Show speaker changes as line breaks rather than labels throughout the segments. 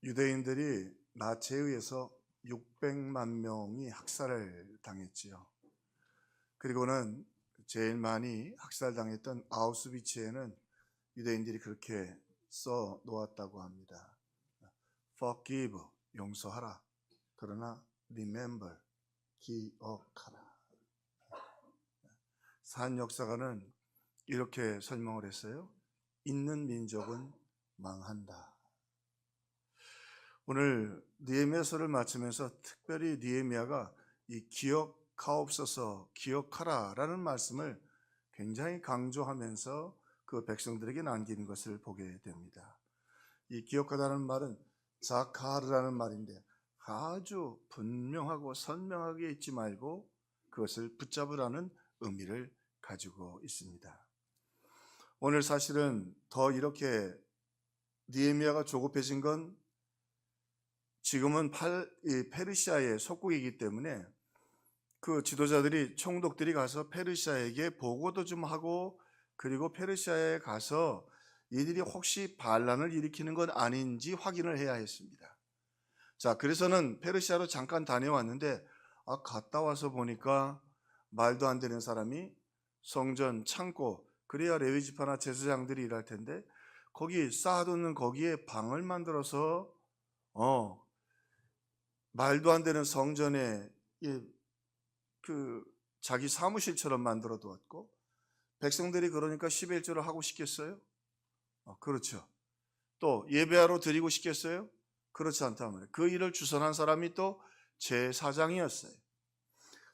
유대인들이 나치에 의해서 600만 명이 학살을 당했지요. 그리고는 제일 많이 학살당했던 아우슈비츠에는 유대인들이 그렇게 써 놓았다고 합니다. Forgive, 용서하라. 그러나 remember, 기억하라. 산 역사가는 이렇게 설명을 했어요. 있는 민족은 망한다. 오늘 느헤미야서를 마치면서 특별히 느헤미야가 이 기억하옵소서, 기억하라라는 말씀을 굉장히 강조하면서 그 백성들에게 남기는 것을 보게 됩니다. 이 기억하다는 말은 자카르라는 말인데 아주 분명하고 선명하게 잊지 말고 그것을 붙잡으라는 의미를 가지고 있습니다. 오늘 사실은 더 이렇게 느헤미야가 조급해진 건 지금은 페르시아의 속국이기 때문에 그 지도자들이 총독들이 가서 페르시아에게 보고도 좀 하고 그리고 페르시아에 가서 이들이 혹시 반란을 일으키는 건 아닌지 확인을 해야 했습니다. 자, 그래서는 페르시아로 잠깐 다녀왔는데 갔다 와서 보니까 말도 안 되는 사람이 성전 창고, 그래야 레위 지파나 제사장들이 일할 텐데 거기 쌓아두는 거기에 방을 만들어서 말도 안 되는 성전에 자기 사무실처럼 만들어 두었고 백성들이 그러니까 11조를 하고 싶겠어요? 그렇죠. 또 예배하러 드리고 싶겠어요? 그렇지 않단 말이에요. 그 일을 주선한 사람이 또 제사장이었어요.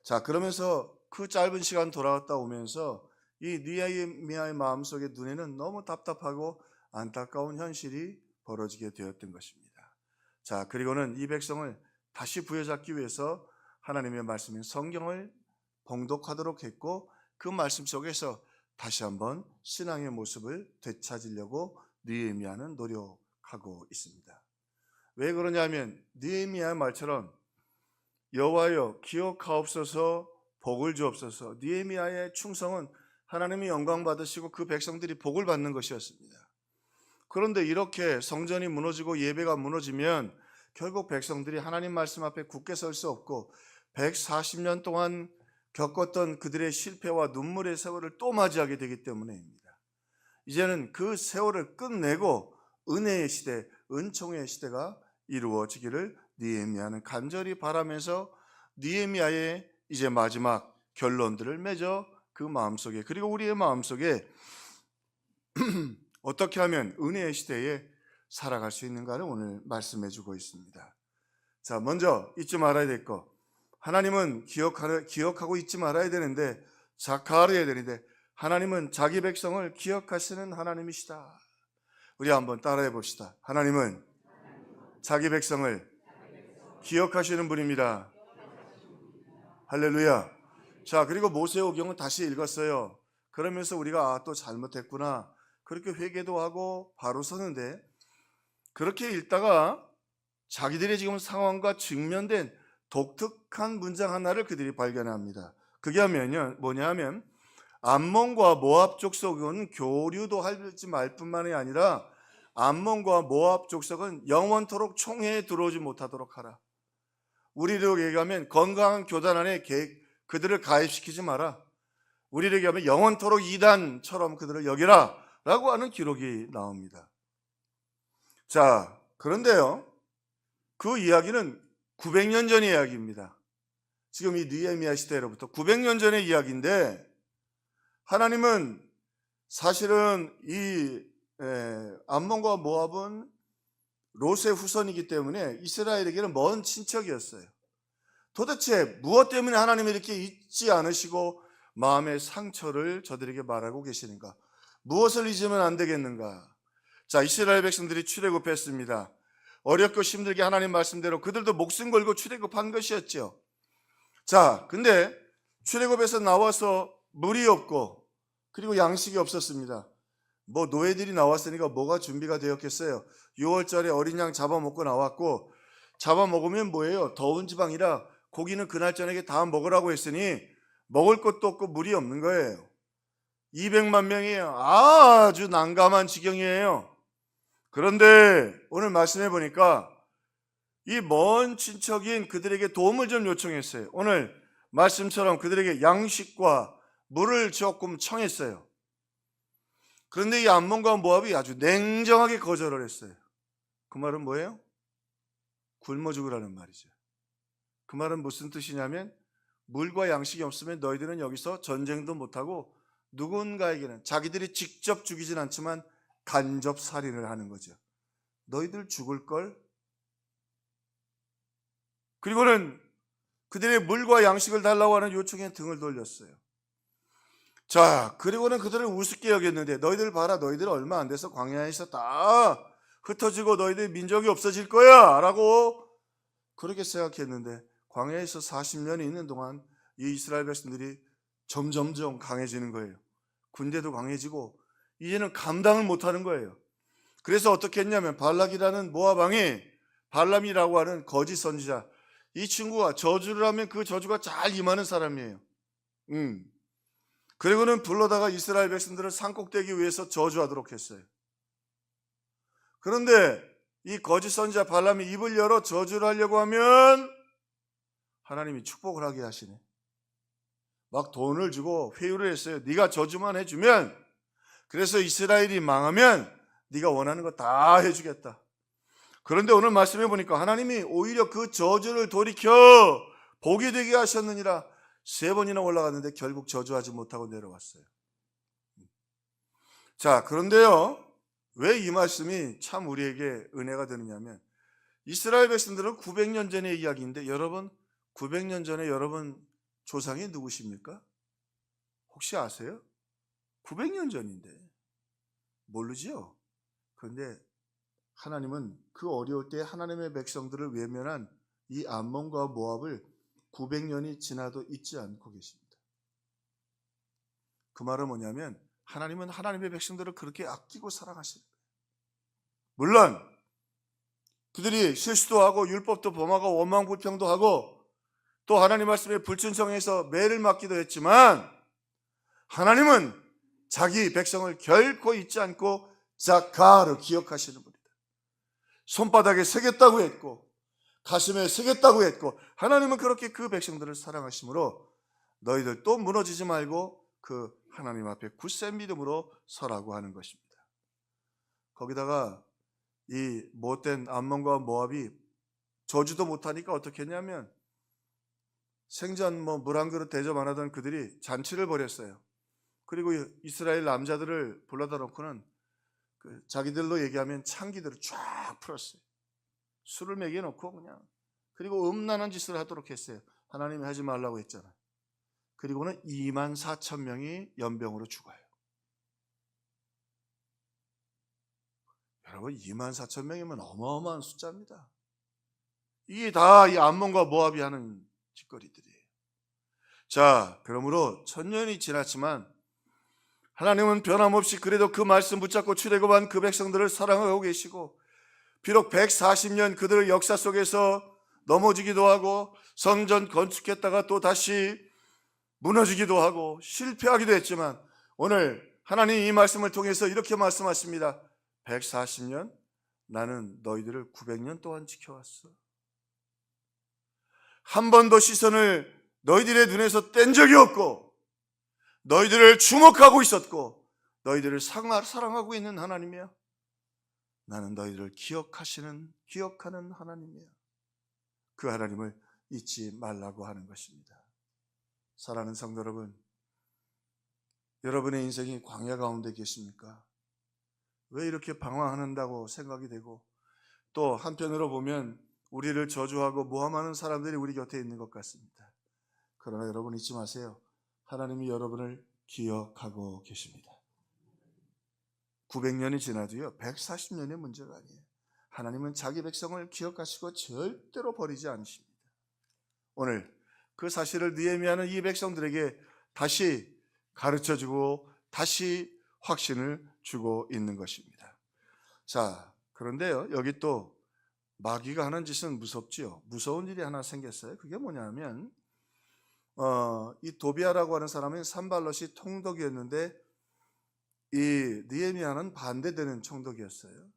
자, 그러면서 그 짧은 시간 돌아갔다 오면서 이 느헤미야의 마음속에 눈에는 너무 답답하고 안타까운 현실이 벌어지게 되었던 것입니다. 자, 그리고는 이 백성을 다시 부여잡기 위해서 하나님의 말씀인 성경을 봉독하도록 했고 그 말씀 속에서 다시 한번 신앙의 모습을 되찾으려고 느헤미야는 노력하고 있습니다. 왜 그러냐면 느헤미야의 말처럼 여호와여 기억하옵소서, 복을 주옵소서. 느헤미야의 충성은 하나님이 영광 받으시고 그 백성들이 복을 받는 것이었습니다. 그런데 이렇게 성전이 무너지고 예배가 무너지면 결국 백성들이 하나님 말씀 앞에 굳게 설 수 없고 140년 동안 겪었던 그들의 실패와 눈물의 세월을 또 맞이하게 되기 때문입니다. 이제는 그 세월을 끝내고 은혜의 시대, 은총의 시대가 이루어지기를 느헤미야는 간절히 바라면서 느헤미야의 이제 마지막 결론들을 맺어 그 마음속에, 그리고 우리의 마음속에 어떻게 하면 은혜의 시대에 살아갈 수 있는가를 오늘 말씀해 주고 있습니다. 자, 먼저 잊지 말아야 될 것, 하나님은 기억하고 잊지 말아야 되는데, 자카르해야 되는데, 하나님은 자기 백성을 기억하시는 하나님이시다. 우리 한번 따라해 봅시다. 하나님은 자기 백성을 기억하시는 분입니다. 할렐루야. 자, 그리고 모세오경은 다시 읽었어요. 그러면서 우리가 또 잘못했구나, 그렇게 회개도 하고 바로 서는데, 그렇게 읽다가 자기들의 지금 상황과 직면된 독특한 문장 하나를 그들이 발견합니다. 그게 뭐냐면 암몬과 모압 족속은 교류도 하지 말 뿐만이 아니라 암몬과 모압 족속은 영원토록 총회에 들어오지 못하도록 하라. 우리로 얘기하면 건강한 교단 안에 그들을 가입시키지 마라. 우리로 얘기하면 영원토록 이단처럼 그들을 여기라 라고 하는 기록이 나옵니다. 자, 그런데요, 그 이야기는 900년 전의 이야기입니다. 지금 이 느헤미야 시대로부터 900년 전의 이야기인데, 하나님은 사실은 이 암몬과 모압은 롯의 후손이기 때문에 이스라엘에게는 먼 친척이었어요. 도대체 무엇 때문에 하나님이 이렇게 잊지 않으시고 마음의 상처를 저들에게 말하고 계시는가? 무엇을 잊으면 안 되겠는가? 자, 이스라엘 백성들이 출애굽했습니다. 어렵고 힘들게 하나님 말씀대로 그들도 목숨 걸고 출애굽한 것이었죠. 자, 근데 출애굽에서 나와서 물이 없고 그리고 양식이 없었습니다. 노예들이 나왔으니까 뭐가 준비가 되었겠어요? 6월절에 어린 양 잡아먹고 나왔고, 잡아먹으면 뭐예요? 더운 지방이라 고기는 그날 저녁에 다 먹으라고 했으니 먹을 것도 없고 물이 없는 거예요. 200만 명이에요. 아주 난감한 지경이에요. 그런데 오늘 말씀해 보니까 이 먼 친척인 그들에게 도움을 좀 요청했어요. 오늘 말씀처럼 그들에게 양식과 물을 조금 청했어요. 그런데 이 암몬과 모압이 아주 냉정하게 거절을 했어요. 그 말은 뭐예요? 굶어 죽으라는 말이죠. 그 말은 무슨 뜻이냐면 물과 양식이 없으면 너희들은 여기서 전쟁도 못하고 누군가에게는 자기들이 직접 죽이진 않지만 간접 살인을 하는 거죠. 너희들 죽을 걸. 그리고는 그들의 물과 양식을 달라고 하는 요청에 등을 돌렸어요. 자, 그리고는 그들을 우습게 여겼는데 너희들 봐라, 너희들 얼마 안 돼서 광야에서 다 흩어지고 너희들 민족이 없어질 거야 라고 그렇게 생각했는데 광야에서 40년이 있는 동안 이 이스라엘 백성들이 점점점 강해지는 거예요. 군대도 강해지고 이제는 감당을 못하는 거예요. 그래서 어떻게 했냐면 발락이라는 모압 왕이 발람이라고 하는 거짓 선지자, 이 친구가 저주를 하면 그 저주가 잘 임하는 사람이에요. 그리고는 불러다가 이스라엘 백성들을 산꼭대기 위해서 저주하도록 했어요. 그런데 이 거짓 선지자 발람이 입을 열어 저주를 하려고 하면 하나님이 축복을 하게 하시네. 막 돈을 주고 회유를 했어요. 네가 저주만 해주면, 그래서 이스라엘이 망하면 네가 원하는 거 다 해주겠다. 그런데 오늘 말씀해 보니까 하나님이 오히려 그 저주를 돌이켜 복이 되게 하셨느니라. 3번이나 올라갔는데 결국 저주하지 못하고 내려왔어요. 자, 그런데요, 왜 이 말씀이 참 우리에게 은혜가 되느냐면 이스라엘 백성들은 900년 전의 이야기인데 여러분, 900년 전에 여러분 조상이 누구십니까? 혹시 아세요? 900년 전인데 모르지요? 그런데 하나님은 그 어려울 때 하나님의 백성들을 외면한 이 암몬과 모압을 900년이 지나도 잊지 않고 계십니다. 그 말은 뭐냐면 하나님은 하나님의 백성들을 그렇게 아끼고 사랑하시는 거예요. 물론 그들이 실수도 하고 율법도 범하고 원망불평도 하고 또 하나님 말씀에 불순종해서 매를 맞기도 했지만 하나님은 자기 백성을 결코 잊지 않고 자카를 기억하시는 분이다. 손바닥에 새겼다고 했고 가슴에 새겼다고 했고 하나님은 그렇게 그 백성들을 사랑하시므로 너희들 또 무너지지 말고 그 하나님 앞에 굳센 믿음으로 서라고 하는 것입니다. 거기다가 이 못된 암몬과 모압이 저주도 못하니까 어떻게 했냐면 생전 물 한 그릇 대접 안 하던 그들이 잔치를 벌였어요. 그리고 이스라엘 남자들을 불러다 놓고는 자기들로 얘기하면 창기들을 쫙 풀었어요. 술을 먹여놓고 그냥, 그리고 음란한 짓을 하도록 했어요. 하나님이 하지 말라고 했잖아요. 그리고는 24,000명이 연병으로 죽어요. 여러분, 24,000명이면 어마어마한 숫자입니다. 이게 다 이 암몬과 모압이 하는 짓거리들이에요. 자, 그러므로 1000년이 지났지만 하나님은 변함없이 그래도 그 말씀 붙잡고 출애굽한 그 백성들을 사랑하고 계시고, 비록 140년 그들의 역사 속에서 넘어지기도 하고 성전 건축했다가 또 다시 무너지기도 하고 실패하기도 했지만 오늘 하나님 이 말씀을 통해서 이렇게 말씀하십니다. 140년 나는 너희들을 900년 동안 지켜왔어. 한 번도 시선을 너희들의 눈에서 뗀 적이 없고 너희들을 주목하고 있었고 너희들을 사랑하고 있는 하나님이야. 나는 너희들을 기억하는 하나님이야. 그 하나님을 잊지 말라고 하는 것입니다. 사랑하는 성도 여러분, 여러분의 인생이 광야 가운데 계십니까? 왜 이렇게 방황한다고 생각이 되고 또 한편으로 보면 우리를 저주하고 모함하는 사람들이 우리 곁에 있는 것 같습니다. 그러나 여러분 잊지 마세요. 하나님이 여러분을 기억하고 계십니다. 900년이 지나도요 140년의 문제가 아니에요. 하나님은 자기 백성을 기억하시고 절대로 버리지 않으십니다. 오늘 그 사실을 느헤미야는 이 백성들에게 다시 가르쳐주고 다시 확신을 주고 있는 것입니다. 자, 그런데요 여기 또 마귀가 하는 짓은 무섭지요. 무서운 일이 하나 생겼어요. 그게 뭐냐면 이 도비아라고 하는 사람은 산발롯이 통독이었는데 이 느헤미야는 반대되는 총독이었어요.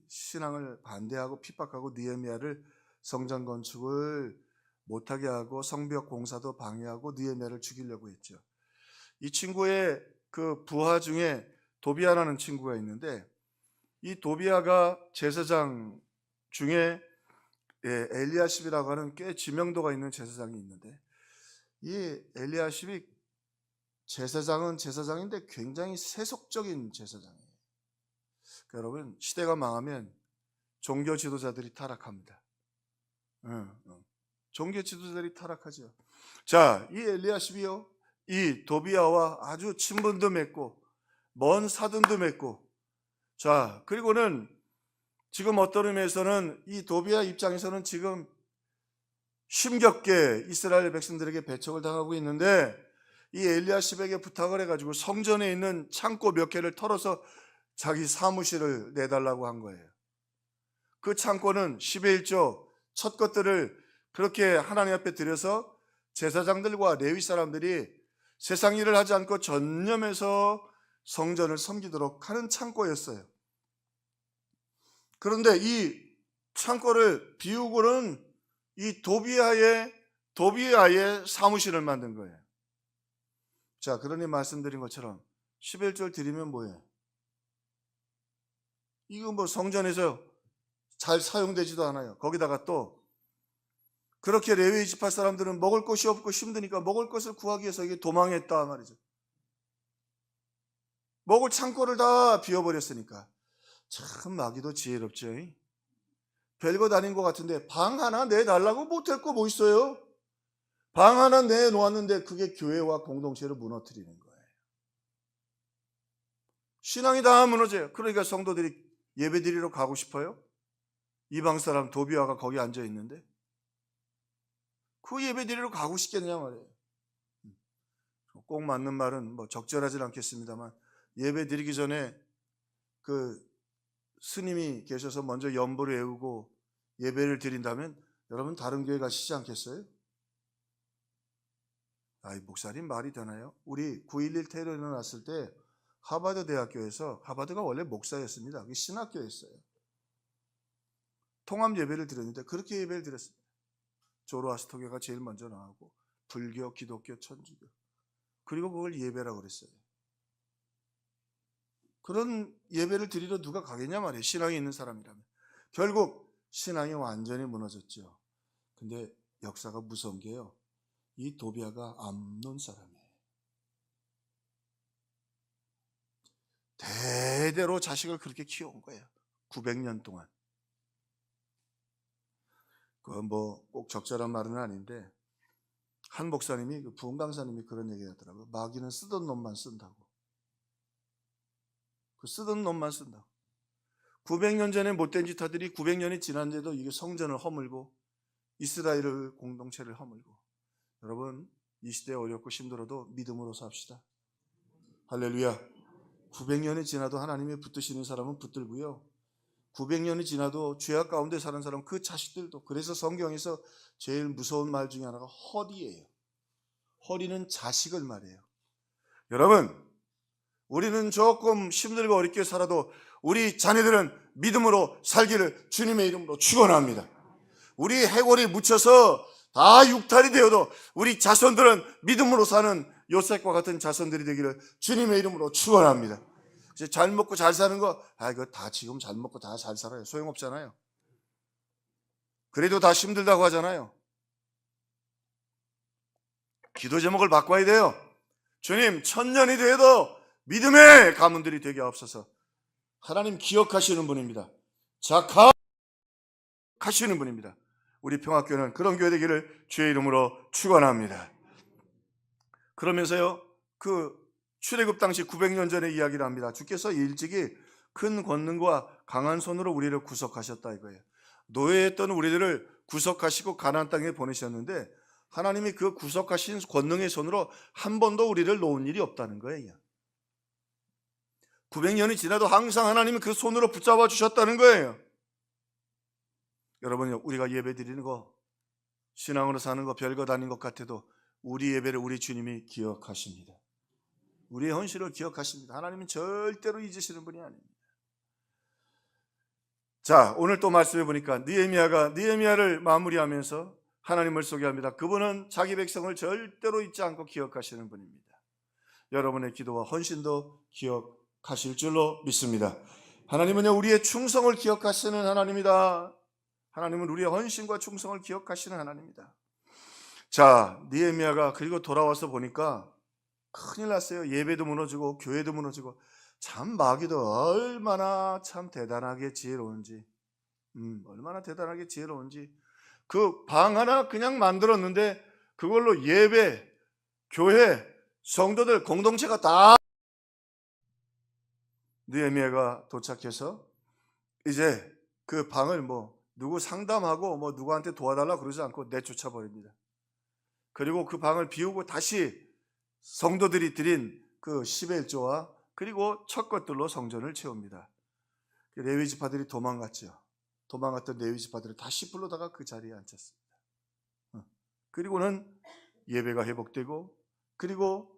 신앙을 반대하고 핍박하고 느헤미야를 성전 건축을 못하게 하고 성벽 공사도 방해하고 느헤미야를 죽이려고 했죠. 이 친구의 그 부하 중에 도비아라는 친구가 있는데, 이 도비아가 제사장 중에 엘리야십이라고 하는 꽤 지명도가 있는 제사장이 있는데, 이 엘리야십이 제사장은 제사장인데 굉장히 세속적인 제사장이에요. 그러니까 여러분, 시대가 망하면 종교 지도자들이 타락합니다. 종교 지도자들이 타락하죠. 자, 이 엘리야십이요, 이 도비아와 아주 친분도 맺고 먼 사돈도 맺고, 자, 그리고는 지금 어떤 의미에서는 이 도비아 입장에서는 지금 힘겹게 이스라엘 백성들에게 배척을 당하고 있는데, 이 엘리야십에게 부탁을 해가지고 성전에 있는 창고 몇 개를 털어서 자기 사무실을 내달라고 한 거예요. 그 창고는 10의 1조 첫 것들을 그렇게 하나님 앞에 드려서 제사장들과 레위 사람들이 세상 일을 하지 않고 전념해서 성전을 섬기도록 하는 창고였어요. 그런데 이 창고를 비우고는 이 도비아의 사무실을 만든 거예요. 자, 그러니 말씀드린 것처럼 11절 드리면 뭐예요? 이거 뭐 성전에서 잘 사용되지도 않아요. 거기다가 또 그렇게 레위 지파 사람들은 먹을 것이 없고 힘드니까 먹을 것을 구하기 위해서 이게 도망했다 말이죠. 먹을 창고를 다 비워버렸으니까. 참 마귀도 지혜롭죠. 별것 아닌 것 같은데 방 하나 내달라고 못할 거 뭐 있어요? 방 하나 내놓았는데 그게 교회와 공동체를 무너뜨리는 거예요. 신앙이 다 무너져요. 그러니까 성도들이 예배드리러 가고 싶어요? 이방 사람 도비아가 거기 앉아 있는데 그 예배드리러 가고 싶겠냐 말이에요. 꼭 맞는 말은 뭐 적절하진 않겠습니다만, 예배드리기 전에 그 스님이 계셔서 먼저 연보를 외우고 예배를 드린다면 여러분 다른 교회 가시지 않겠어요? 아이, 목사님 말이 되나요? 우리 9.11 테러 일어났을 때 하버드 대학교에서, 하버드가 원래 목사였습니다. 그게 신학교였어요. 통합 예배를 드렸는데 그렇게 예배를 드렸습니다. 조로아스터교가 제일 먼저 나오고 불교, 기독교, 천주교, 그리고 그걸 예배라고 그랬어요. 그런 예배를 드리러 누가 가겠냐 말이에요. 신앙이 있는 사람이라면. 결국 신앙이 완전히 무너졌죠. 근데 역사가 무서운 게요, 이 도비아가 암논 사람이에요. 대대로 자식을 그렇게 키워온 거예요. 900년 동안. 그건 뭐 꼭 적절한 말은 아닌데, 한 목사님이, 그 부흥 강사님이 그런 얘기 하더라고요. 마귀는 쓰던 놈만 쓴다고. 그 쓰던 놈만 쓴다고. 900년 전에 못된 짓 하더니 900년이 지난데도 이게 성전을 허물고 이스라엘 공동체를 허물고. 여러분, 이 시대에 어렵고 힘들어도 믿음으로 삽시다. 할렐루야. 900년이 지나도 하나님이 붙드시는 사람은 붙들고요, 900년이 지나도 죄악 가운데 사는 사람, 그 자식들도. 그래서 성경에서 제일 무서운 말 중에 하나가 허리예요. 허리는 자식을 말해요. 여러분, 우리는 조금 힘들고 어렵게 살아도 우리 자녀들은 믿음으로 살기를 주님의 이름으로 축원합니다. 우리 해골이 묻혀서 다 육탈이 되어도 우리 자손들은 믿음으로 사는 요셉과 같은 자손들이 되기를 주님의 이름으로 축원합니다. 잘 먹고 잘 사는 거, 이거 다 지금 잘 먹고 다 잘 살아요. 소용없잖아요. 그래도 다 힘들다고 하잖아요. 기도 제목을 바꿔야 돼요. 주님, 1000년이 돼도 믿음의 가문들이 되게 없어서. 하나님 기억하시는 분입니다. 자각하시는 분입니다. 우리 평화교회는 그런 교회 되기를 주의 이름으로 축원합니다. 그러면서요, 그 출애굽 당시 900년 전의 이야기를 합니다. 주께서 일찍이 큰 권능과 강한 손으로 우리를 구속하셨다 이거예요. 노예했던 우리들을 구속하시고 가나안 땅에 보내셨는데, 하나님이 그 구속하신 권능의 손으로 한 번도 우리를 놓은 일이 없다는 거예요. 900년이 지나도 항상 하나님이 그 손으로 붙잡아 주셨다는 거예요. 여러분, 우리가 예배 드리는 거, 신앙으로 사는 거 별것 아닌 것 같아도 우리 예배를 우리 주님이 기억하십니다. 우리의 헌신을 기억하십니다. 하나님은 절대로 잊으시는 분이 아닙니다. 자, 오늘 또 말씀해 보니까 느헤미야를 마무리하면서 하나님을 소개합니다. 그분은 자기 백성을 절대로 잊지 않고 기억하시는 분입니다. 여러분의 기도와 헌신도 기억하실 줄로 믿습니다. 하나님은요, 우리의 충성을 기억하시는 하나님이다. 하나님은 우리의 헌신과 충성을 기억하시는 하나님이다. 자, 느헤미야가 그리고 돌아와서 보니까 큰일 났어요. 예배도 무너지고 교회도 무너지고. 참 마귀도 얼마나 참 대단하게 지혜로운지, 얼마나 대단하게 지혜로운지. 그 방 하나 그냥 만들었는데 그걸로 예배, 교회, 성도들 공동체가 다. 느헤미야가 도착해서 이제 그 방을 누구 상담하고 누구한테 도와달라 그러지 않고 내쫓아 버립니다. 그리고 그 방을 비우고 다시 성도들이 드린 그 11조와 그리고 첫 것들로 성전을 채웁니다. 레위 지파들이 도망갔죠. 도망갔던 레위 지파들을 다시 불러다가 그 자리에 앉혔습니다. 그리고는 예배가 회복되고 그리고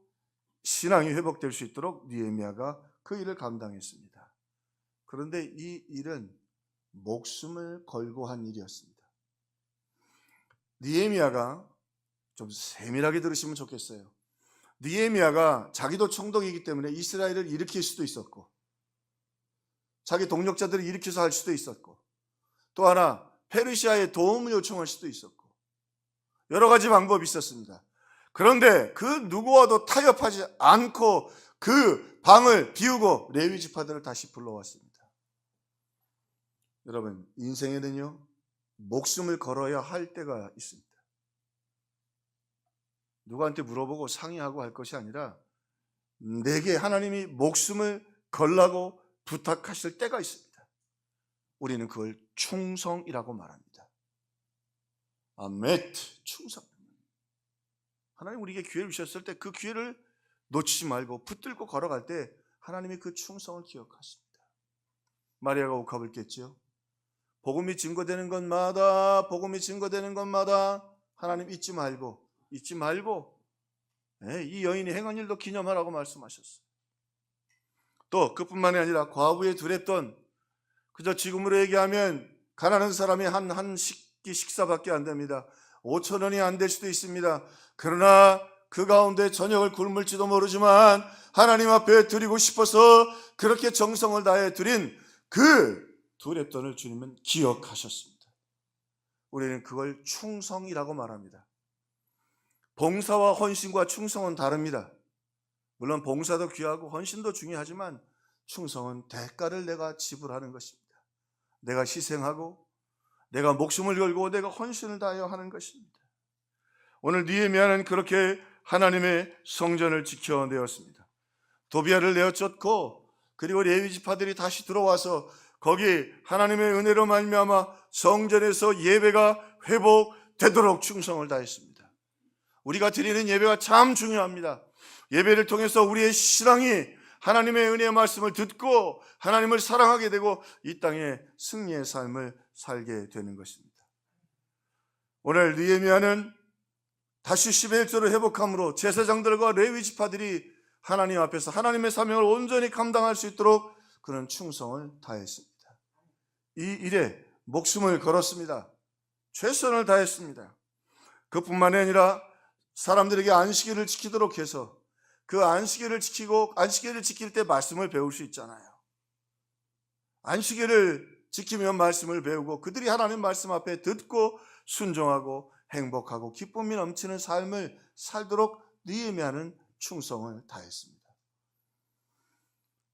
신앙이 회복될 수 있도록 느헤미야가 그 일을 감당했습니다. 그런데 이 일은 목숨을 걸고 한 일이었습니다. 느헤미야가 좀 세밀하게 들으시면 좋겠어요. 느헤미야가 자기도 총독이기 때문에 이스라엘을 일으킬 수도 있었고 자기 동력자들을 일으켜서 할 수도 있었고 또 하나 페르시아의 도움을 요청할 수도 있었고 여러 가지 방법이 있었습니다. 그런데 그 누구와도 타협하지 않고 그 방을 비우고 레위 지파들을 다시 불러왔습니다. 여러분, 인생에는요 목숨을 걸어야 할 때가 있습니다. 누구한테 물어보고 상의하고 할 것이 아니라 내게 하나님이 목숨을 걸라고 부탁하실 때가 있습니다. 우리는 그걸 충성이라고 말합니다. 아멘. 충성. 하나님 우리에게 기회를 주셨을 때 그 기회를 놓치지 말고 붙들고 걸어갈 때 하나님이 그 충성을 기억하십니다. 마리아가 옥합을 깼죠. 복음이 증거되는 것마다 하나님 잊지 말고 이 여인이 행한 일도 기념하라고 말씀하셨어요. 또 그뿐만이 아니라 과부에 두랬던 그저 지금으로 얘기하면 가난한 사람이 한 식기 식사밖에 안 됩니다. 5,000원이 안 될 수도 있습니다. 그러나 그 가운데 저녁을 굶을지도 모르지만 하나님 앞에 드리고 싶어서 그렇게 정성을 다해 드린 그 두랬돈을 주님은 기억하셨습니다. 우리는 그걸 충성이라고 말합니다. 봉사와 헌신과 충성은 다릅니다. 물론 봉사도 귀하고 헌신도 중요하지만 충성은 대가를 내가 지불하는 것입니다. 내가 희생하고 내가 목숨을 걸고 내가 헌신을 다하여 하는 것입니다. 오늘 느헤미야는 그렇게 하나님의 성전을 지켜내었습니다. 도비야를 내어쫓고 그리고 레위 지파들이 다시 들어와서 거기 하나님의 은혜로 말미암아 성전에서 예배가 회복되도록 충성을 다했습니다. 우리가 드리는 예배가 참 중요합니다. 예배를 통해서 우리의 신앙이 하나님의 은혜의 말씀을 듣고 하나님을 사랑하게 되고 이 땅에 승리의 삶을 살게 되는 것입니다. 오늘 느헤미야는 다시 11조를 회복함으로 제사장들과 레위 지파들이 하나님 앞에서 하나님의 사명을 온전히 감당할 수 있도록 그런 충성을 다했습니다. 이 일에 목숨을 걸었습니다. 최선을 다했습니다. 그뿐만이 아니라 사람들에게 안식일을 지키도록 해서 그 안식일을 지킬 때 말씀을 배울 수 있잖아요. 안식일을 지키면 말씀을 배우고 그들이 하나님 말씀 앞에 듣고 순종하고 행복하고 기쁨이 넘치는 삶을 살도록 느헤미야는 충성을 다했습니다.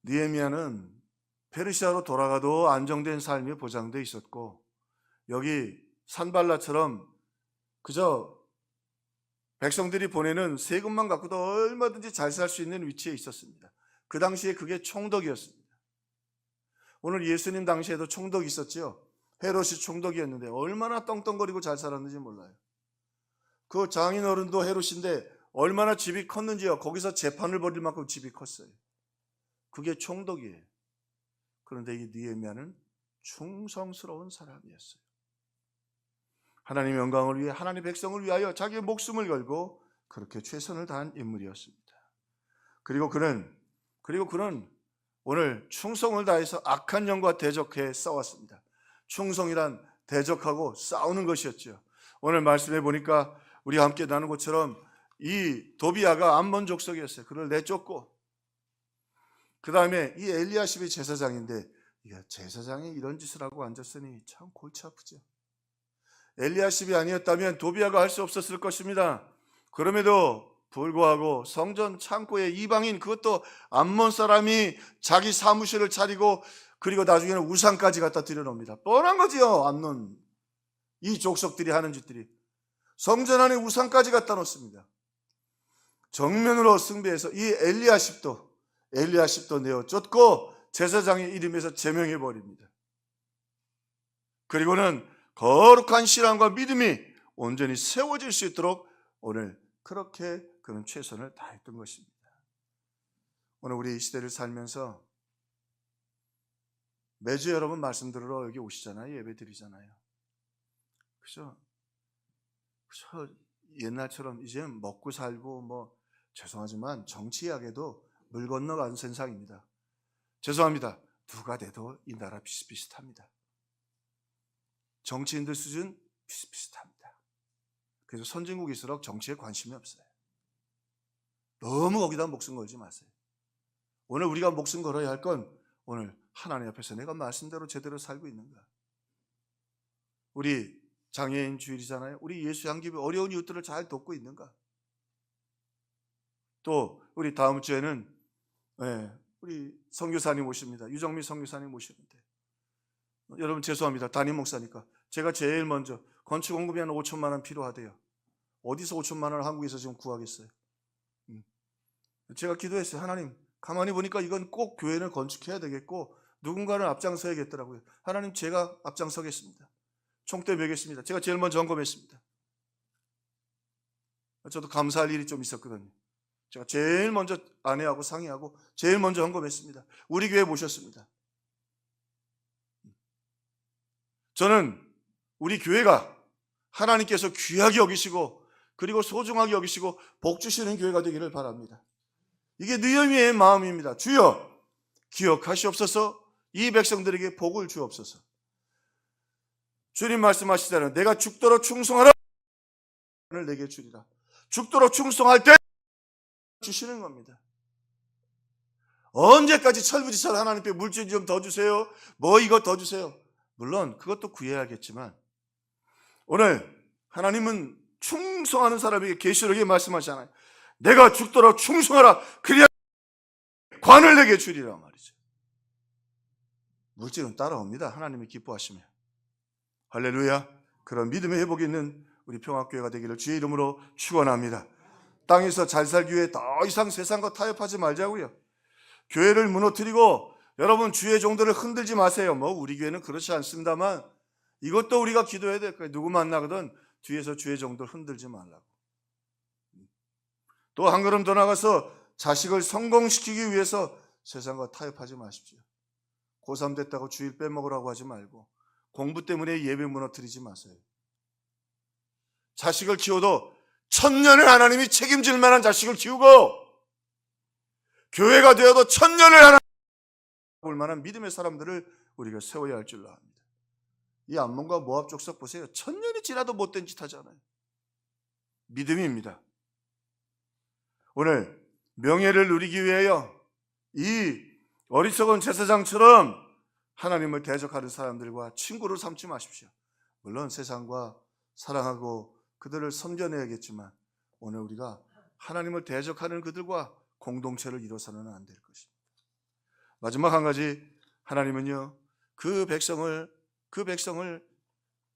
느헤미야는 페르시아로 돌아가도 안정된 삶이 보장되어 있었고 여기 산발라처럼 그저 백성들이 보내는 세금만 갖고도 얼마든지 잘 살 수 있는 위치에 있었습니다. 그 당시에 그게 총독이었습니다. 오늘 예수님 당시에도 총독이 있었죠. 헤롯이 총독이었는데 얼마나 떵떵거리고 잘 살았는지 몰라요. 그 장인어른도 헤롯인데 얼마나 집이 컸는지요. 거기서 재판을 벌일 만큼 집이 컸어요. 그게 총독이에요. 그런데 이 느헤미야는 충성스러운 사람이었어요. 하나님의 영광을 위해 하나님의 백성을 위하여 자기의 목숨을 걸고 그렇게 최선을 다한 인물이었습니다. 그리고 그는 오늘 충성을 다해서 악한 영과 대적해 싸웠습니다. 충성이란 대적하고 싸우는 것이었죠. 오늘 말씀해 보니까 우리가 함께 나눈 것처럼 이 도비야가 암몬 족속이었어요. 그를 내쫓고, 그 다음에 이 엘리야십이 제사장인데, 제사장이 이런 짓을 하고 앉았으니 참 골치 아프죠. 엘리야십이 아니었다면 도비야가 할 수 없었을 것입니다. 그럼에도 불구하고 성전 창고에 이방인, 그것도 암몬 사람이 자기 사무실을 차리고, 그리고 나중에는 우상까지 갖다 들여놓습니다. 뻔한 거지요. 암몬 이 족속들이 하는 짓들이. 성전 안에 우상까지 갖다 놓습니다. 정면으로 숭배해서 이 엘리야십도 내어 쫓고 제사장의 이름에서 제명해 버립니다. 그리고는 거룩한 신앙과 믿음이 온전히 세워질 수 있도록 오늘 그렇게 그는 최선을 다했던 것입니다. 오늘 우리 이 시대를 살면서 매주 여러분 말씀 들으러 여기 오시잖아요. 예배 드리잖아요. 그죠? 옛날처럼 이제 먹고 살고 죄송하지만 정치학에도 물 건너간 세상입니다. 죄송합니다. 누가 돼도 이 나라 비슷비슷합니다. 정치인들 수준 비슷비슷합니다. 그래서 선진국일수록 정치에 관심이 없어요. 너무 거기다 목숨 걸지 마세요. 오늘 우리가 목숨 걸어야 할 건 오늘 하나님 앞에서 내가 말씀대로 제대로 살고 있는가. 우리 장애인 주일이잖아요. 우리 예수 향기비 어려운 이웃들을 잘 돕고 있는가. 또 우리 다음 주에는 우리 선교사님 오십니다. 유정미 선교사님 오시는데, 여러분 죄송합니다. 담임 목사니까 제가 제일 먼저 건축 공급이 한 5천만 원 필요하대요. 어디서 5천만 원을 한국에서 지금 구하겠어요? 제가 기도했어요. 하나님, 가만히 보니까 이건 꼭 교회를 건축해야 되겠고 누군가는 앞장서야겠더라고요. 하나님, 제가 앞장서겠습니다. 총대 매겠습니다. 제가 제일 먼저 점검했습니다. 저도 감사할 일이 좀 있었거든요. 제가 제일 먼저 아내하고 상의하고 제일 먼저 점검했습니다. 우리 교회 모셨습니다. 저는 우리 교회가 하나님께서 귀하게 여기시고 그리고 소중하게 여기시고 복 주시는 교회가 되기를 바랍니다. 이게 느헤미야의 마음입니다. 주여 기억하시옵소서. 이 백성들에게 복을 주옵소서. 주님 말씀하시잖아요. 내가 죽도록 충성하라. 내게 주리라. 죽도록 충성할 때 주시는 겁니다. 언제까지 철부지철 하나님께 물질 좀 더 주세요. 이거 더 주세요. 물론 그것도 구해야겠지만 오늘 하나님은 충성하는 사람에게 계시록에 말씀하시잖아요. 내가 죽도록 충성하라. 그래야 관을 내게 주리라 말이죠. 물질은 따라옵니다. 하나님이 기뻐하시면. 할렐루야. 그런 믿음의 회복이 있는 우리 평화교회가 되기를 주의 이름으로 축원합니다. 땅에서 잘 살기 위해 더 이상 세상과 타협하지 말자고요. 교회를 무너뜨리고 여러분 주의 종들을 흔들지 마세요. 우리 교회는 그렇지 않습니다만 이것도 우리가 기도해야 될 거예요. 누구 만나거든 뒤에서 주의 종들 흔들지 말라고. 또 한 걸음 더 나가서 자식을 성공시키기 위해서 세상과 타협하지 마십시오. 고3 됐다고 주일 빼먹으라고 하지 말고 공부 때문에 예배 무너뜨리지 마세요. 자식을 키워도 천년을 하나님이 책임질 만한 자식을 키우고 교회가 되어도 천년을 하나님이 볼 만한 믿음의 사람들을 우리가 세워야 할 줄로 압니다. 이 암몬과 모압 족속 보세요. 천년이 지나도 못된 짓 하잖아요. 믿음입니다. 오늘 명예를 누리기 위하여 이 어리석은 제사장처럼 하나님을 대적하는 사람들과 친구를 삼지 마십시오. 물론 세상과 사랑하고 그들을 섬겨내야겠지만 오늘 우리가 하나님을 대적하는 그들과 공동체를 이뤄서는 안 될 것입니다. 마지막 한 가지, 하나님은요 그 백성을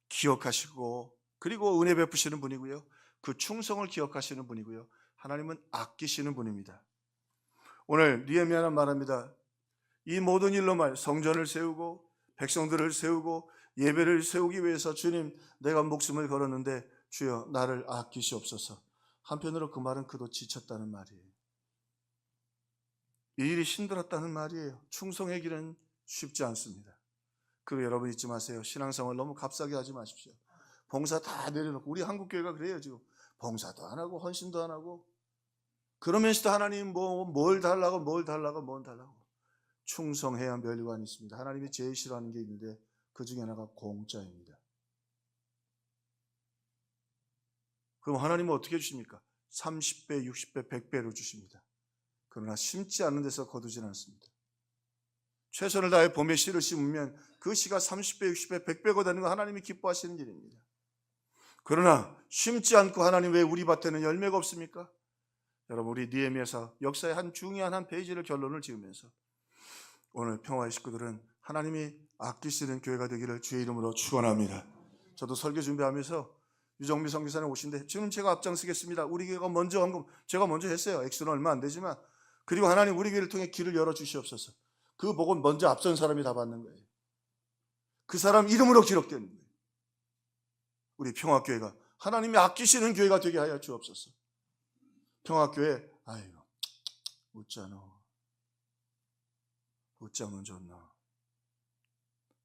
기억하시고 그리고 은혜 베푸시는 분이고요, 그 충성을 기억하시는 분이고요, 하나님은 아끼시는 분입니다. 오늘 느헤미야는 말합니다. 이 모든 일로 성전을 세우고 백성들을 세우고 예배를 세우기 위해서 주님 내가 목숨을 걸었는데 주여 나를 아끼시옵소서. 한편으로 그 말은 그도 지쳤다는 말이에요. 이 일이 힘들었다는 말이에요. 충성의 길은 쉽지 않습니다. 그리고 여러분 잊지 마세요. 신앙생활 너무 값싸게 하지 마십시오. 봉사 다 내려놓고, 우리 한국교회가 그래요. 지금 봉사도 안 하고 헌신도 안 하고 그러면서도 하나님 뭘 달라고 충성해야 멸류관이 있습니다. 하나님이 제일 싫어하는 게 있는데 그 중에 하나가 공짜입니다. 그럼 하나님은 어떻게 주십니까? 30배, 60배, 100배로 주십니다. 그러나 심지 않는 데서 거두지는 않습니다. 최선을 다해 봄에 씨를 심으면 그 씨가 30배, 60배, 100배가 되는 거 하나님이 기뻐하시는 일입니다. 그러나 심지 않고 하나님 왜 우리 밭에는 열매가 없습니까? 여러분, 우리 느헤미야 역사의 한 중요한 한 페이지를 결론을 지으면서 오늘 평화의 식구들은 하나님이 아끼시는 교회가 되기를 주의 이름으로 축원합니다. 저도 설교 준비하면서 유정미 선교사님 오신데 지금 제가 앞장서겠습니다. 우리 교회가 먼저 제가 먼저 했어요. 액수는 얼마 안 되지만. 그리고 하나님 우리 교회를 통해 길을 열어주시옵소서. 그 복은 먼저 앞선 사람이 다 받는 거예요. 그 사람 이름으로 기록되는 거예요. 우리 평화교회가 하나님이 아끼시는 교회가 되게 하여 주옵소서. 평화교회, 아이고 웃잖아. 웃자면 좋나.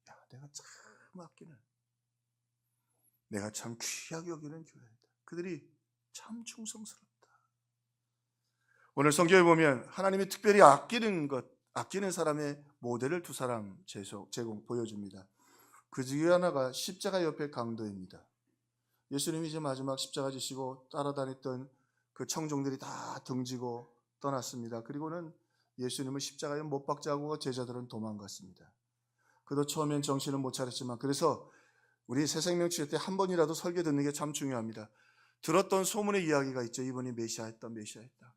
야, 내가 참 아끼는, 내가 참 귀하게 여기는 교회다. 그들이 참 충성스럽다. 오늘 성경에 보면 하나님이 특별히 아끼는 사람의 모델을 두 사람 보여줍니다. 그 중에 하나가 십자가 옆에 강도입니다. 예수님이 이제 마지막 십자가 지시고 따라다녔던 그 청종들이 다 등지고 떠났습니다. 그리고는 예수님을 십자가에 못 박자고 제자들은 도망갔습니다. 그도 처음엔 정신을 못 차렸지만, 그래서 우리 새생명치유 때 한 번이라도 설교 듣는 게 참 중요합니다. 들었던 소문의 이야기가 있죠. 이분이 메시아였다.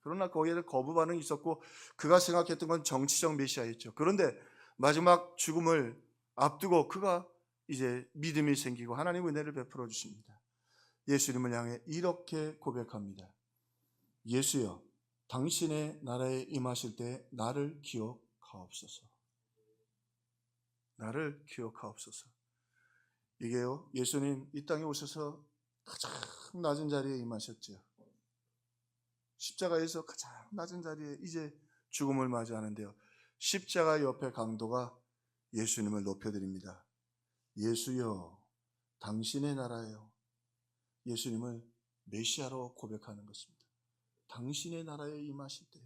그러나 거기에 거부 반응이 있었고 그가 생각했던 건 정치적 메시아였죠. 그런데 마지막 죽음을 앞두고 그가 이제 믿음이 생기고 하나님 은혜를 베풀어 주십니다. 예수님을 향해 이렇게 고백합니다. 예수여, 당신의 나라에 임하실 때 나를 기억하옵소서. 나를 기억하옵소서. 이게요, 예수님 이 땅에 오셔서 가장 낮은 자리에 임하셨죠. 십자가에서 가장 낮은 자리에 이제 죽음을 맞이하는데요, 십자가 옆에 강도가 예수님을 높여드립니다. 예수여, 당신의 나라요. 예수님을 메시아로 고백하는 것입니다. 당신의 나라에 임하실 때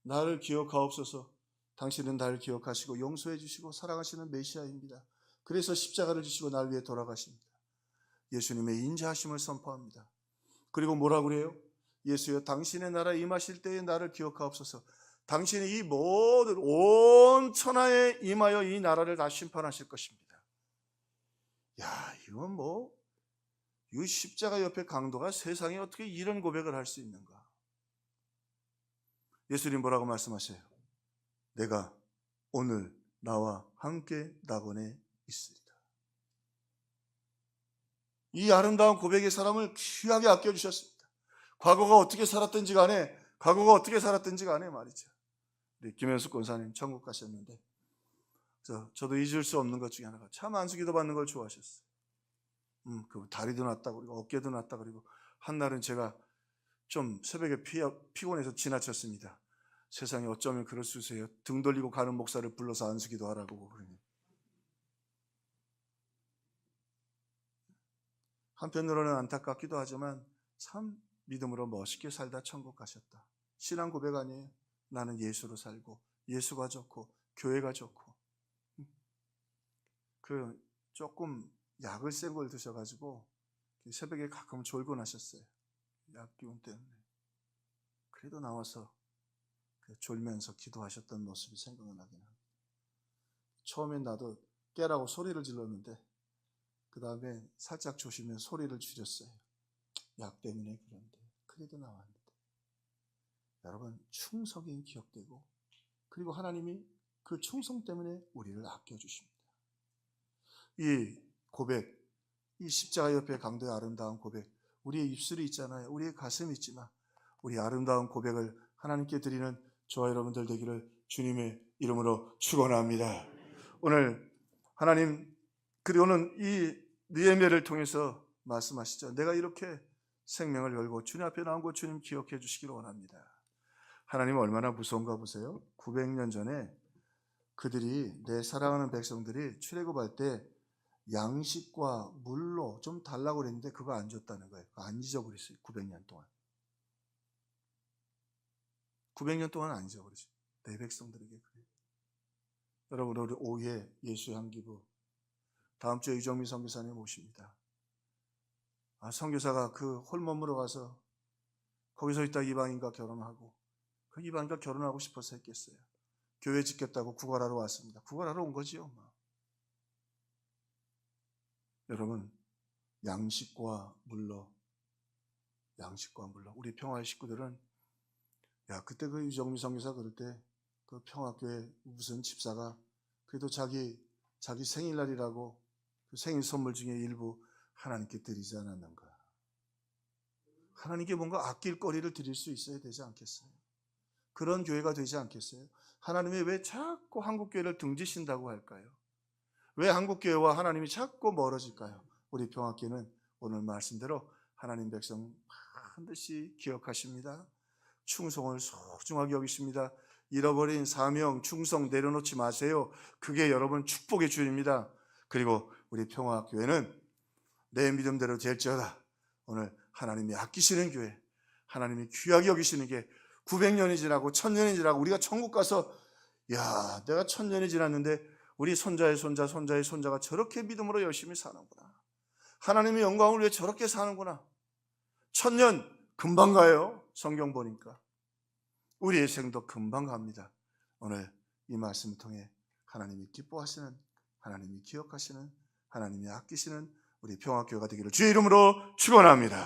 나를 기억하옵소서. 당신은 나를 기억하시고 용서해 주시고 사랑하시는 메시아입니다. 그래서 십자가를 지시고 날 위해 돌아가십니다. 예수님의 인자하심을 선포합니다. 그리고 뭐라고 그래요? 예수여, 당신의 나라에 임하실 때에 나를 기억하옵소서. 당신이 이 모든 온 천하에 임하여 이 나라를 다 심판하실 것입니다. 야, 이건 이 십자가 옆에 강도가 세상에 어떻게 이런 고백을 할 수 있는가? 예수님 뭐라고 말씀하세요? 내가 오늘 나와 함께 낙원에 있으리라. 이 아름다운 고백의 사람을 귀하게 아껴주셨습니다. 과거가 어떻게 살았든지 간에 말이죠. 우리 김현숙 권사님 천국 가셨는데 저도 잊을 수 없는 것 중에 하나가 참 안수기도 받는 걸 좋아하셨어요. 그 다리도 났다 그리고 어깨도 났다 그리고 한날은 제가 좀 새벽에 피곤해서 지나쳤습니다. 세상에 어쩌면 그럴 수 있어요. 등 돌리고 가는 목사를 불러서 안수기도 하라고. 한편으로는 안타깝기도 하지만 참 믿음으로 멋있게 살다 천국 가셨다. 신앙 고백 아니에요. 나는 예수로 살고 예수가 좋고 교회가 좋고. 조금 약을 센 걸 드셔가지고 새벽에 가끔 졸고 나셨어요. 약 기운 때문에. 그래도 나와서 졸면서 기도하셨던 모습이 생각나긴 합니다. 처음엔 나도 깨라고 소리를 질렀는데 그 다음에 살짝 조심해 소리를 줄였어요. 약 때문에. 그런데 그래도 나왔는데. 여러분, 충성이 기억되고 그리고 하나님이 그 충성 때문에 우리를 아껴주십니다. 이 고백, 이 십자가 옆에 강도의 아름다운 고백, 우리의 입술이 있잖아요. 우리의 가슴이 있지만 우리 아름다운 고백을 하나님께 드리는 저와 여러분들 되기를 주님의 이름으로 축원합니다. 오늘 하나님, 그리고는 이 느헤미야를 통해서 말씀하시죠. 내가 이렇게 생명을 열고 주님 앞에 나온 거 주님 기억해 주시기를 원합니다. 하나님은 얼마나 무서운가 보세요. 900년 전에 그들이, 내 사랑하는 백성들이 출애굽할 때 양식과 물로 좀 달라고 그랬는데 그거 안 줬다는 거예요. 안 잊어버렸어요. 900년 동안. 900년 동안 안 잊어버렸어요. 내 백성들에게 그래요. 여러분, 우리 오후에 예수의 한기부 다음 주에 이정미 선교사님 모십니다. 선교사가 그 홀몸으로 가서 거기서 있다 이방인과 결혼하고, 그 이방인과 결혼하고 싶어서 했겠어요? 교회 짓겠다고 구걸하러 왔습니다. 구걸하러 온 거지요. 여러분, 양식과 물로 우리 평화의 식구들은, 그때 그 유정미 선교사 그럴 때 그 평화교회 무슨 집사가 그래도 자기 생일날이라고 그 생일 선물 중에 일부 하나님께 드리지 않았는가? 하나님께 뭔가 아낄 거리를 드릴 수 있어야 되지 않겠어요? 그런 교회가 되지 않겠어요? 하나님이 왜 자꾸 한국교회를 등지신다고 할까요? 왜 한국교회와 하나님이 자꾸 멀어질까요? 우리 평화교회는 오늘 말씀대로 하나님 백성 반드시 기억하십니다. 충성을 소중하게 여기십니다. 잃어버린 사명, 충성 내려놓지 마세요. 그게 여러분 축복의 주입니다. 그리고 우리 평화교회는 내 믿음대로 될지어다. 오늘 하나님이 아끼시는 교회, 하나님이 귀하게 여기시는 게 900년이 지나고 1000년이 지나고 우리가 천국 가서 내가 1000년이 지났는데 우리 손자의 손자, 손자의 손자가 저렇게 믿음으로 열심히 사는구나. 하나님의 영광을 위해 저렇게 사는구나. 1000년 금방 가요. 성경 보니까. 우리의 생도 금방 갑니다. 오늘 이 말씀을 통해 하나님이 기뻐하시는, 하나님이 기억하시는, 하나님이 아끼시는 우리 평화교회가 되기를 주의 이름으로 축원합니다.